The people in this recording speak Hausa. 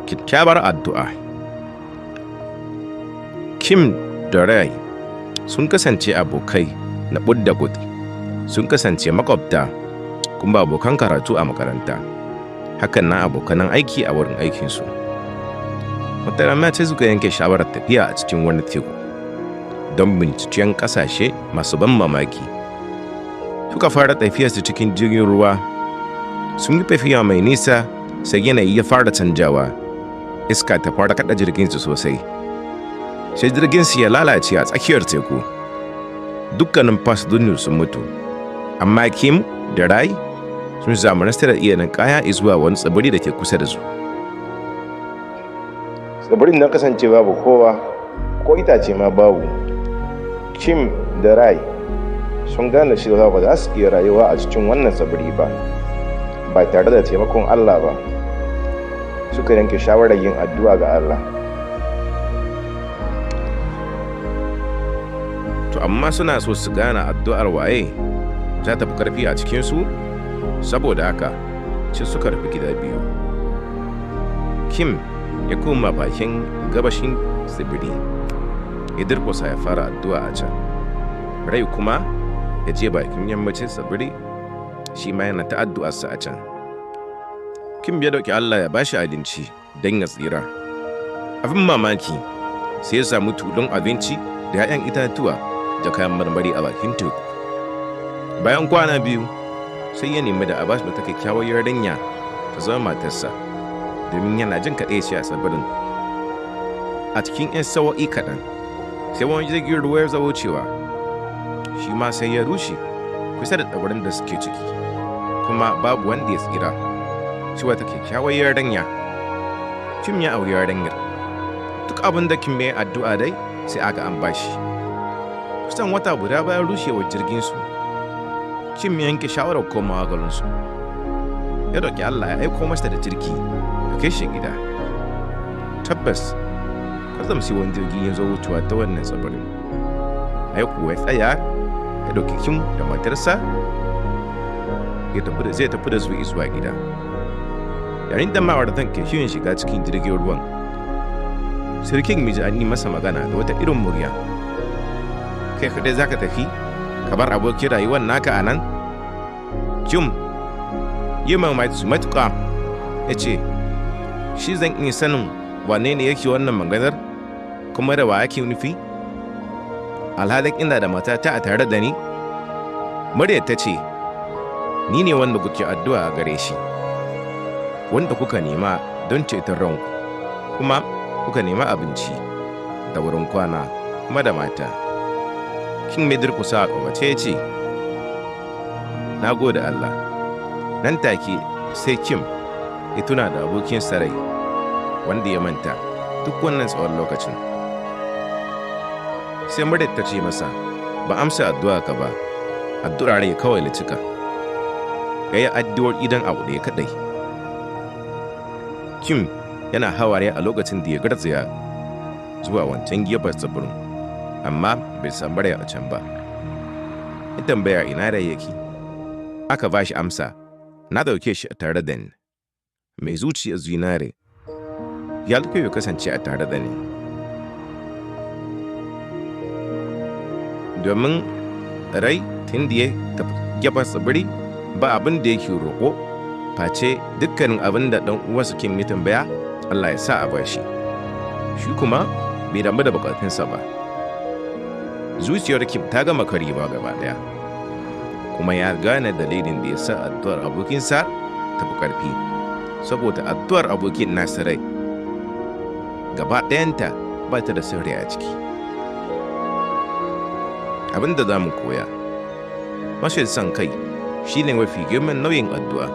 Kyakkyawar addu'a. Kim da Rai sun kasance abokai na kud da kud, sun kasance makwabta kuma abokan karatu a makaranta, hakan na abokanan aiki a wurin aikinsu. Wata rana sai suka yanke shawarar tafiya a cikin wani teku don binciken ƙasashe masu ban mamaki. Suka fara tafiyarsu cikin jirgin ruwa, sun yi tafiya mai nisa sai yanayi ya fara canjawa, iska ta fara kaɗa jirginsu sosai. Sai jirginsu ya lalace a tsakiyar teku, dukkanin fasinjoji sun mutu, amma Kim da Rai sun samu nasarar iya ninkaya zuwa wani tsibiri da ke kusa da su. Tsibirin na kasance babu kowa, ko itace ma babu. Kim da Rai sun gane cewa ba za su iya rayuwa a cikin wannan tsibiri ba tare da taimakon Allah ba. Suka yanke shawarar yin addu'a ga Allah. To amma suna so su gane addu'ar waye za ta fi ƙarfi a cikinsu, saboda haka sai suka rufe gida biyu. Kim ya koma bakin gabashin tsibiri, ya durƙusa ya fara addu'a a can. Rai kuma ya je bakin yammacin tsibiri, shi ma yana ta addu'arsa a can. Kim ya dauki Allah ya bashi abinci don ya tsira. Abin mamaki sai ya samu tulun abinci da 'ya'yan itatuwa da kayan marmari a bakin teku. Bayan kwana biyu sai ya nemi da a bashi wata kyakkyawar yarinya ta zama matarsa, domin yana jin kaɗaici a tsibirin. A cikin 'yan sawa'i kaɗan sai wani jirgin ruwa ya zo wucewa, shi ma sai ya rushe kusa da tsibirin da suke ciki, kuma babu wanda ya tsira. Cewa ta kyakkyawar yarinya. Kim ya auri yarinyar. Duk abin da Kim ya addu'a dai sai aka an bashi. Kusan wata guda bayan rushewar jirginsu, Kim ya yanke shawarar komawa garinsu. Ya roƙi Allah ya aiko masa da jirgi da kai shi gida. Tabbas, kwatsam sai wani jirgi ya zo wucewa ta wannan tsibirin. Ai kuwa ya tsaya, ya ɗauki Kim da matarsa, zai tafi da su zuwa gida. Yayin da ma'auratan ke shirin shiga cikin jirgin ruwan, sirkin miji an yi masa magana da wata irin murya. Kai kaɗai za ka tafi, ka bar abokin rayuwar naka a nan? Kim yi mamaki matuƙa, ya ce, shi zan iya sanin wane ne yake wannan maganar, kuma da wa ake nufi? Alhalin ina da matata a tare da ni? Muryar ta ce, ni ne wanda kuke addu'a a gare shi, wanda kuka nema don ceton ranku, kuma kuka nema abinci da wurin kwana kuma da mata. Kin mai durkusa a ƙawace ya ce, na gode Allah. Nan take sai Kim ya tuna da abokin sarai wanda ya manta duk wannan tsawon lokacin. Sai muryar ta ce masa, ba amsa addu'a ka ba, addu'ar rai kawai na cika. Ya yi addu'ar idan abu ɗaya kaɗai. Kim yana hawaye a lokacin da ya garzaya zuwa wancan gefen tsibirin, amma bai samu Rai a can ba. Ya tambaya ina Rai yake. Aka ba shi amsa, na dauke shi a tare da ni. Mai zuciyar zinare ya alƙe ya kasance a tare da ni. Domin Rai tun da ya tafi gefen tsibiri ba abin da yake roƙo face dukkanin abin da ɗan uwansa Kim ya tambaya Allah ya sa a bashi. Shi kuma bai damu da bukatunsa ba. Zuciyar Kim ta gama karewa gaba ɗaya, kuma ya gane dalilin da ya sa addu'ar abokinsa ta fi ƙarfi, saboda addu'ar abokin nasa Rai gaba ɗayanta ba ta da sirri a ciki. Abin da za mu koya, rashin son kai shi ne mafi girman nauyin addu'a.